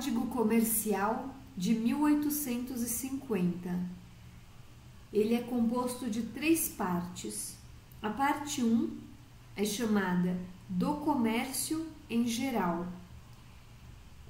Código Comercial de 1850. Ele é composto de 3 partes. A parte 1 é chamada do comércio em geral.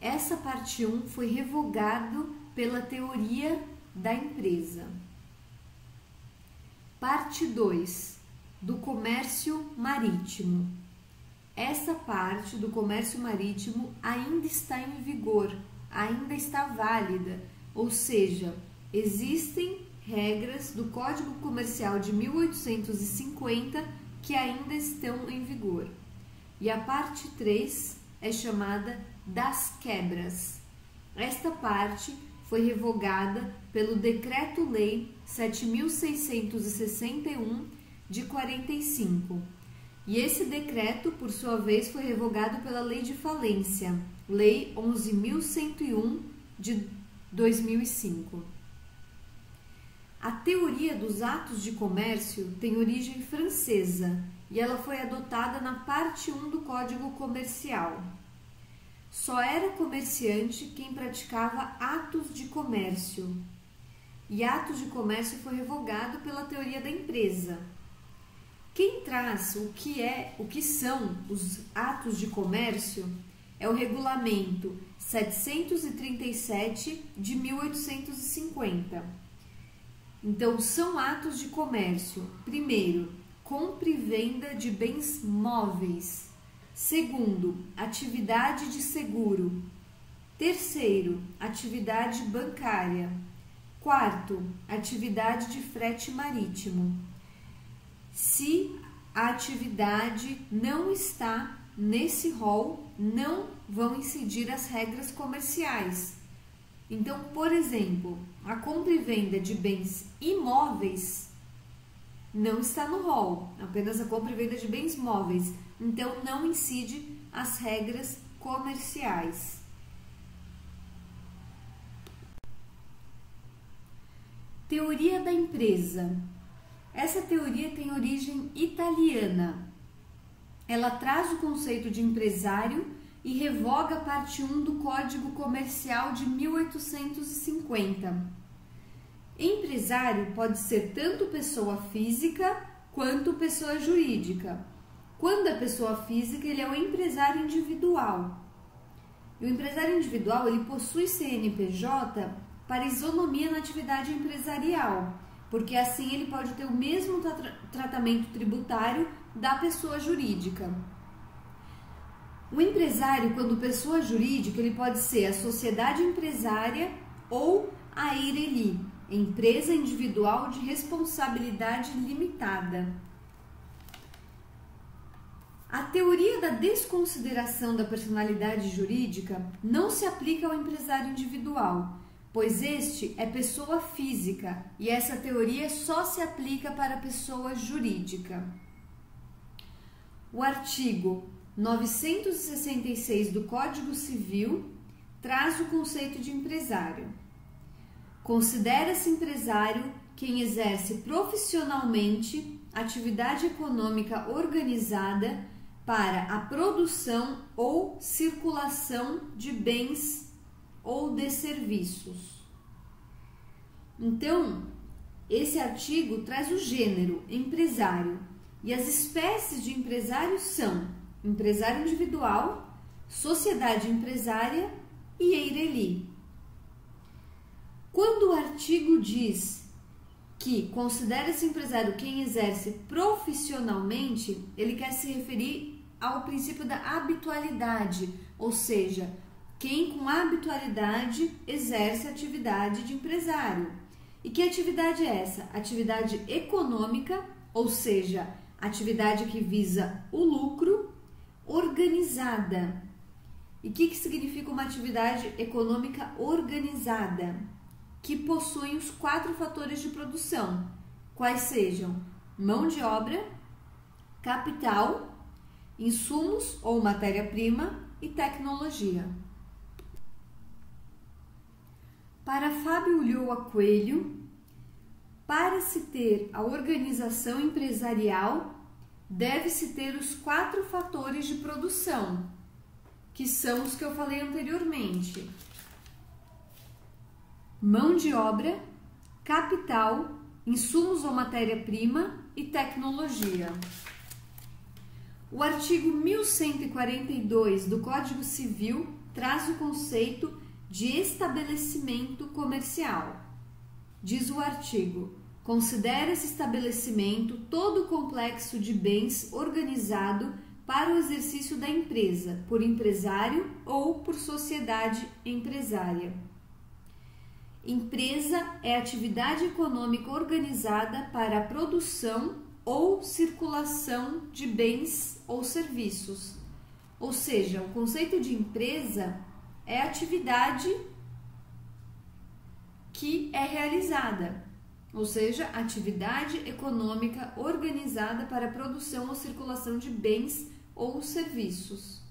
Essa parte 1 foi revogado pela teoria da empresa. Parte 2, do comércio marítimo. Essa parte do comércio marítimo ainda está em vigor, ainda está válida, ou seja, existem regras do Código Comercial de 1850 que ainda estão em vigor. E a parte 3 é chamada das quebras. Esta parte foi revogada pelo Decreto-Lei 7.661 de 45. E esse decreto, por sua vez, foi revogado pela Lei de Falência, Lei 11.101 de 2005. A teoria dos atos de comércio tem origem francesa e ela foi adotada na parte 1 do Código Comercial. Só era comerciante quem praticava atos de comércio. E atos de comércio foi revogado pela teoria da empresa. Quem traz o que são os atos de comércio é o Regulamento 737 de 1850. Então, são atos de comércio. Primeiro, compra e venda de bens móveis. Segundo, atividade de seguro. Terceiro, atividade bancária. Quarto, atividade de frete marítimo. Se a atividade não está nesse rol, não vão incidir as regras comerciais. Então, por exemplo, a compra e venda de bens imóveis não está no rol, apenas a compra e venda de bens móveis. Então, não incide as regras comerciais. Teoria da empresa. Essa teoria tem origem italiana. Ela traz o conceito de empresário e revoga a parte 1 do Código Comercial de 1850. Empresário pode ser tanto pessoa física quanto pessoa jurídica. Quando é pessoa física, ele é um empresário individual. E o empresário individual, ele possui CNPJ para isonomia na atividade empresarial, porque assim ele pode ter o mesmo tratamento tributário da pessoa jurídica. O empresário, quando pessoa jurídica, ele pode ser a sociedade empresária ou a EIRELI, empresa individual de responsabilidade limitada. A teoria da desconsideração da personalidade jurídica não se aplica ao empresário individual, pois este é pessoa física e essa teoria só se aplica para a pessoa jurídica. O artigo 966 do Código Civil traz o conceito de empresário. Considera-se empresário quem exerce profissionalmente atividade econômica organizada para a produção ou circulação de bens ou de serviços. Então, esse artigo traz o gênero empresário e as espécies de empresários são empresário individual, sociedade empresária e EIRELI. Quando o artigo diz que considera-se empresário quem exerce profissionalmente, ele quer se referir ao princípio da habitualidade, ou seja, quem com habitualidade exerce a atividade de empresário. E que atividade é essa? Atividade econômica, ou seja, atividade que visa o lucro, organizada. E o que significa uma atividade econômica organizada? Que possui os 4 fatores de produção, quais sejam mão de obra, capital, insumos ou matéria-prima e tecnologia. Para Fábio Ulloa Coelho, para se ter a organização empresarial, deve-se ter os 4 fatores de produção, que são os que eu falei anteriormente: mão de obra, capital, insumos ou matéria-prima e tecnologia. O artigo 1142 do Código Civil traz o conceito de estabelecimento comercial. Diz o artigo: considera esse estabelecimento todo o complexo de bens organizado para o exercício da empresa, por empresário ou por sociedade empresária. Empresa é atividade econômica organizada para a produção ou circulação de bens ou serviços. Ou seja, o conceito de empresa é a atividade que é realizada, ou seja, atividade econômica organizada para a produção ou circulação de bens ou serviços.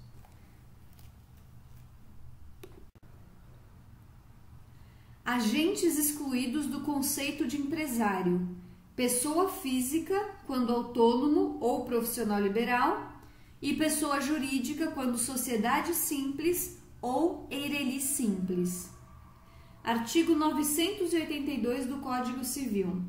Agentes excluídos do conceito de empresário: pessoa física, quando autônomo ou profissional liberal, e pessoa jurídica, quando sociedade simples ou eireli simples. Artigo 982 do Código Civil.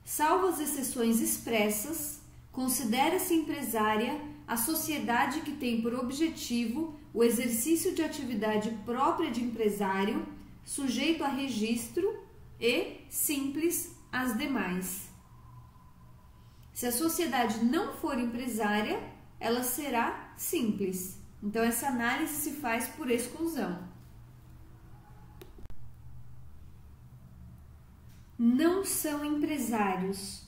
Salvo as exceções expressas, considera-se empresária a sociedade que tem por objetivo o exercício de atividade própria de empresário, sujeito a registro, e simples as demais. Se a sociedade não for empresária, ela será simples. Então, essa análise se faz por exclusão. Não são empresários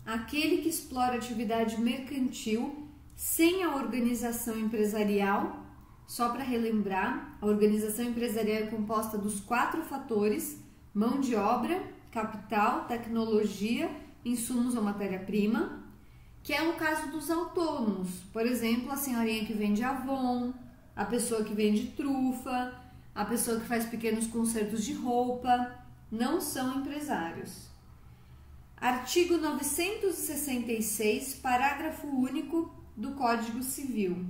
aquele que explora atividade mercantil sem a organização empresarial. Só para relembrar, a organização empresarial é composta dos 4 fatores: mão de obra, capital, tecnologia, insumos ou matéria-prima, que é o caso dos autônomos. Por exemplo, a senhorinha que vende Avon, a pessoa que vende trufa, a pessoa que faz pequenos consertos de roupa, não são empresários. Artigo 966, parágrafo único do Código Civil.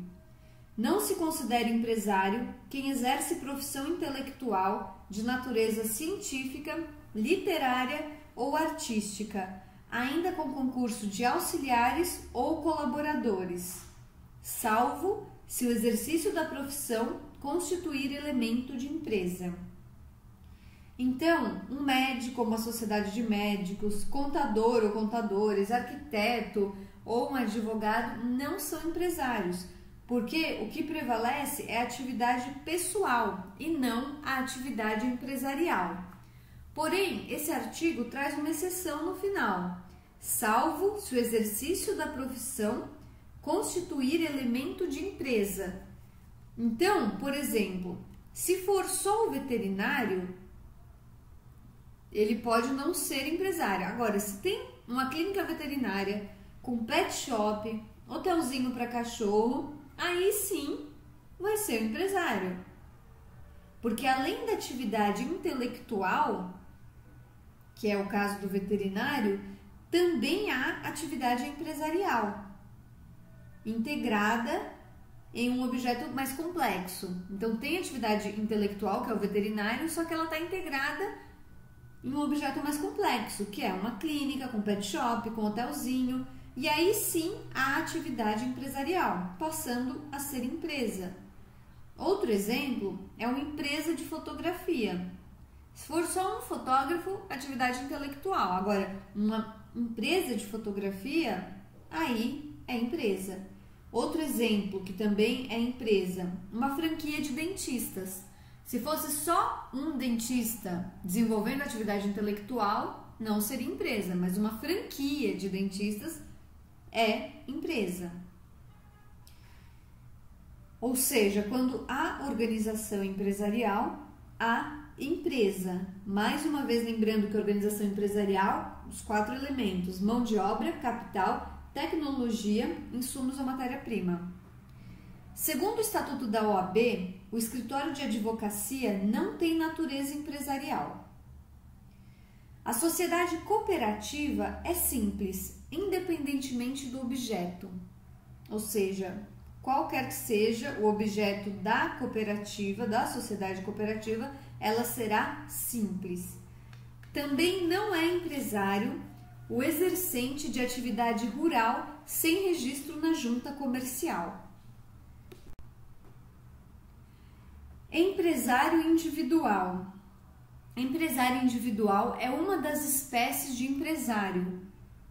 Não se considera empresário quem exerce profissão intelectual de natureza científica, literária ou artística, ainda com concurso de auxiliares ou colaboradores, salvo se o exercício da profissão constituir elemento de empresa. Então, um médico ou uma sociedade de médicos, contador ou contadores, arquiteto ou um advogado não são empresários, porque o que prevalece é a atividade pessoal e não a atividade empresarial. Porém, esse artigo traz uma exceção no final: salvo se o exercício da profissão constituir elemento de empresa. Então, por exemplo, se for só o veterinário, ele pode não ser empresário. Agora, se tem uma clínica veterinária com pet shop, hotelzinho para cachorro, aí sim vai ser um empresário. Porque além da atividade intelectual, que é o caso do veterinário, também há atividade empresarial, integrada em um objeto mais complexo. Então tem atividade intelectual, que é o veterinário, só que ela está integrada em um objeto mais complexo, que é uma clínica com pet shop, com hotelzinho, e aí sim a atividade empresarial, passando a ser empresa. Outro exemplo é uma empresa de fotografia. Se for só um fotógrafo, atividade intelectual. Agora, uma empresa de fotografia, aí é empresa. Outro exemplo que também é empresa, uma franquia de dentistas. Se fosse só um dentista desenvolvendo atividade intelectual, não seria empresa, mas uma franquia de dentistas é empresa. Ou seja, quando há organização empresarial, há empresa. Mais uma vez lembrando que a organização empresarial, os 4 elementos: mão de obra, capital, tecnologia, insumos ou matéria-prima. Segundo o Estatuto da OAB, o escritório de advocacia não tem natureza empresarial. A sociedade cooperativa é simples, independentemente do objeto. Ou seja, qualquer que seja o objeto da cooperativa, da sociedade cooperativa, ela será simples. Também não é empresário o exercente de atividade rural sem registro na junta comercial. Empresário individual. Empresário individual é uma das espécies de empresário,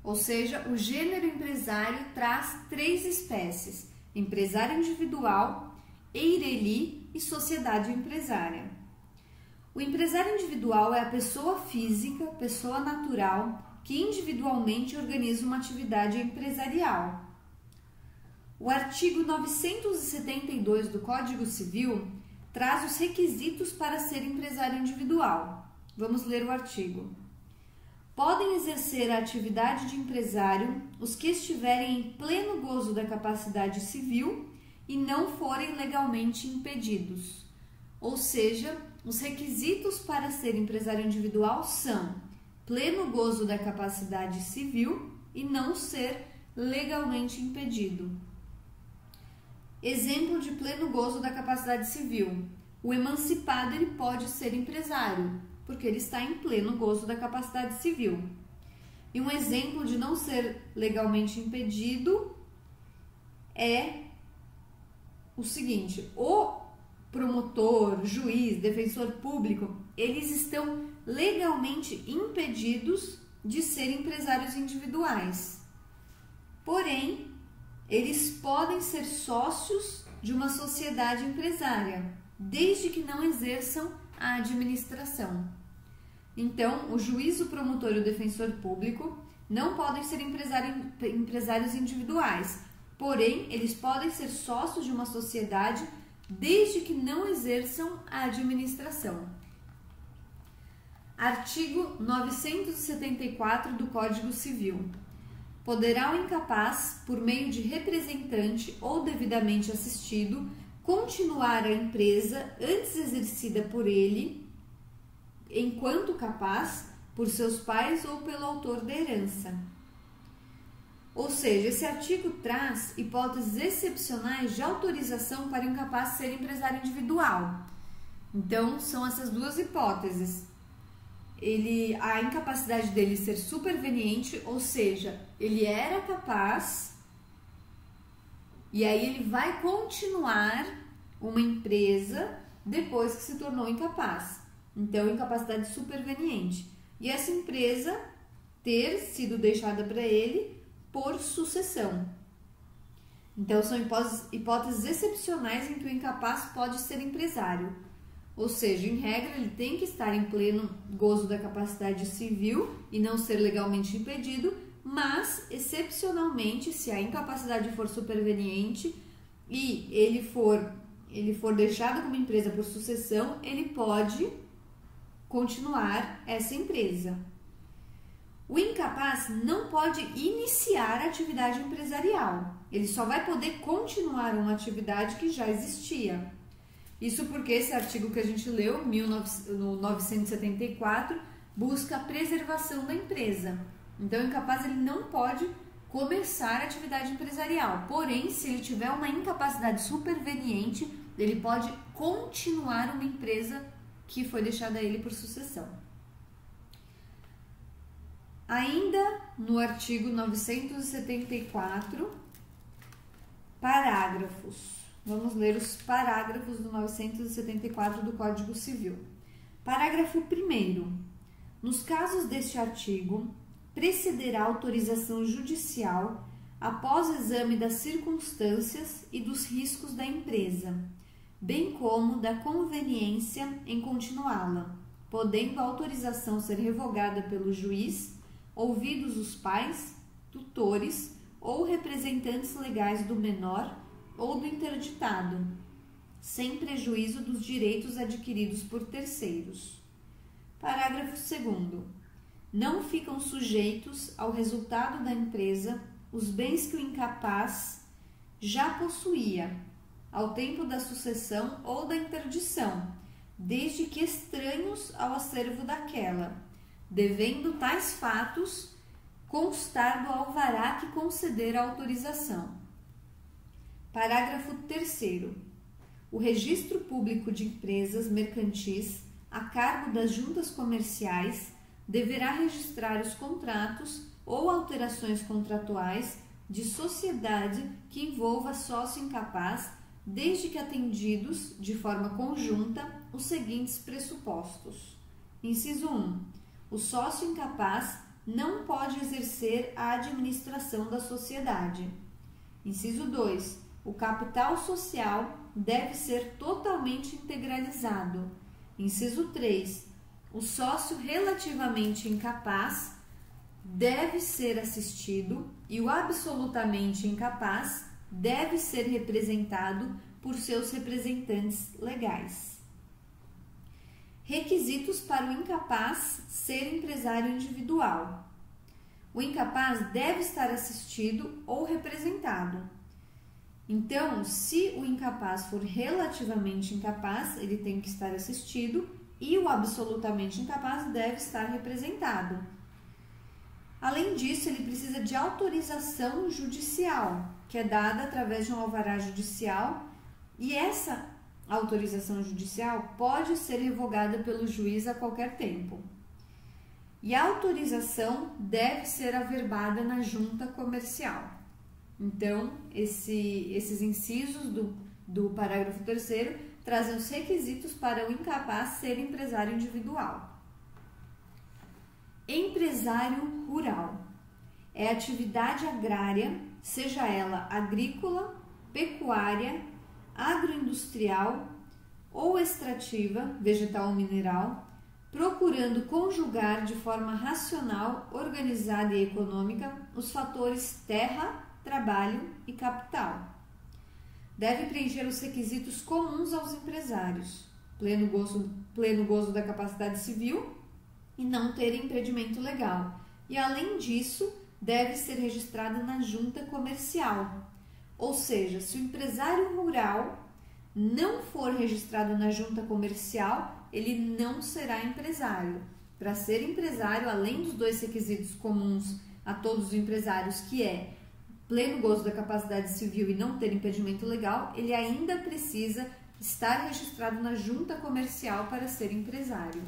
ou seja, o gênero empresário traz 3 espécies: empresário individual, eireli e sociedade empresária. O empresário individual é a pessoa física, pessoa natural, que individualmente organiza uma atividade empresarial. O artigo 972 do Código Civil traz os requisitos para ser empresário individual. Vamos ler o artigo. Podem exercer a atividade de empresário os que estiverem em pleno gozo da capacidade civil e não forem legalmente impedidos. Ou seja, os requisitos para ser empresário individual são pleno gozo da capacidade civil e não ser legalmente impedido. Exemplo de pleno gozo da capacidade civil. O emancipado ele pode ser empresário, porque ele está em pleno gozo da capacidade civil. E um exemplo de não ser legalmente impedido é o seguinte: o promotor, juiz, defensor público, eles estão legalmente impedidos de ser empresários individuais. Porém, eles podem ser sócios de uma sociedade empresária, desde que não exerçam a administração. Então, o juiz, o promotor e o defensor público não podem ser empresários individuais, porém, eles podem ser sócios de uma sociedade desde que não exerçam a administração. Artigo 974 do Código Civil. Poderá o incapaz, por meio de representante ou devidamente assistido, continuar a empresa antes exercida por ele, enquanto capaz, por seus pais ou pelo autor da herança. Ou seja, esse artigo traz hipóteses excepcionais de autorização para o incapaz ser empresário individual. Então, são essas duas hipóteses. A incapacidade dele ser superveniente, ou seja, ele era capaz e aí ele vai continuar uma empresa depois que se tornou incapaz. Então, incapacidade superveniente. E essa empresa ter sido deixada para ele por sucessão. Então, são hipóteses excepcionais em que o incapaz pode ser empresário. Ou seja, em regra, ele tem que estar em pleno gozo da capacidade civil e não ser legalmente impedido, mas, excepcionalmente, se a incapacidade for superveniente e ele for deixado como empresa por sucessão, ele pode continuar essa empresa. O incapaz não pode iniciar a atividade empresarial, ele só vai poder continuar uma atividade que já existia. Isso porque esse artigo que a gente leu, no 974, busca a preservação da empresa. Então, o incapaz ele não pode começar a atividade empresarial. Porém, se ele tiver uma incapacidade superveniente, ele pode continuar uma empresa que foi deixada a ele por sucessão. Ainda no artigo 974, parágrafos. Vamos ler os parágrafos do 974 do Código Civil. Parágrafo 1º. Nos casos deste artigo, precederá autorização judicial após exame das circunstâncias e dos riscos da empresa, bem como da conveniência em continuá-la, podendo a autorização ser revogada pelo juiz, ouvidos os pais, tutores ou representantes legais do menor ou do interditado, sem prejuízo dos direitos adquiridos por terceiros. Parágrafo 2º. Não ficam sujeitos ao resultado da empresa os bens que o incapaz já possuía ao tempo da sucessão ou da interdição, desde que estranhos ao acervo daquela, devendo tais fatos constar do alvará que conceder a autorização. Parágrafo 3º. O registro público de empresas mercantis a cargo das juntas comerciais, deverá registrar os contratos ou alterações contratuais de sociedade que envolva sócio incapaz, desde que atendidos, de forma conjunta, os seguintes pressupostos. Inciso 1. O sócio incapaz não pode exercer a administração da sociedade. Inciso 2. O capital social deve ser totalmente integralizado. Inciso 3. O sócio relativamente incapaz deve ser assistido e o absolutamente incapaz deve ser representado por seus representantes legais. Requisitos para o incapaz ser empresário individual. O incapaz deve estar assistido ou representado. Então, se o incapaz for relativamente incapaz, ele tem que estar assistido e o absolutamente incapaz deve estar representado. Além disso, ele precisa de autorização judicial, que é dada através de um alvará judicial, e essa autorização judicial pode ser revogada pelo juiz a qualquer tempo. E a autorização deve ser averbada na junta comercial. Então, esses incisos do parágrafo 3º trazem os requisitos para o incapaz ser empresário individual. Empresário rural é atividade agrária, seja ela agrícola, pecuária, agroindustrial ou extrativa, vegetal ou mineral, procurando conjugar de forma racional, organizada e econômica os fatores terra, trabalho e capital. Deve preencher os requisitos comuns aos empresários: pleno gozo da capacidade civil e não ter impedimento legal. E, além disso, deve ser registrado na junta comercial. Ou seja, se o empresário rural não for registrado na junta comercial, ele não será empresário. Para ser empresário, além dos dois requisitos comuns a todos os empresários, que é pleno gozo da capacidade civil e não ter impedimento legal, ele ainda precisa estar registrado na junta comercial para ser empresário.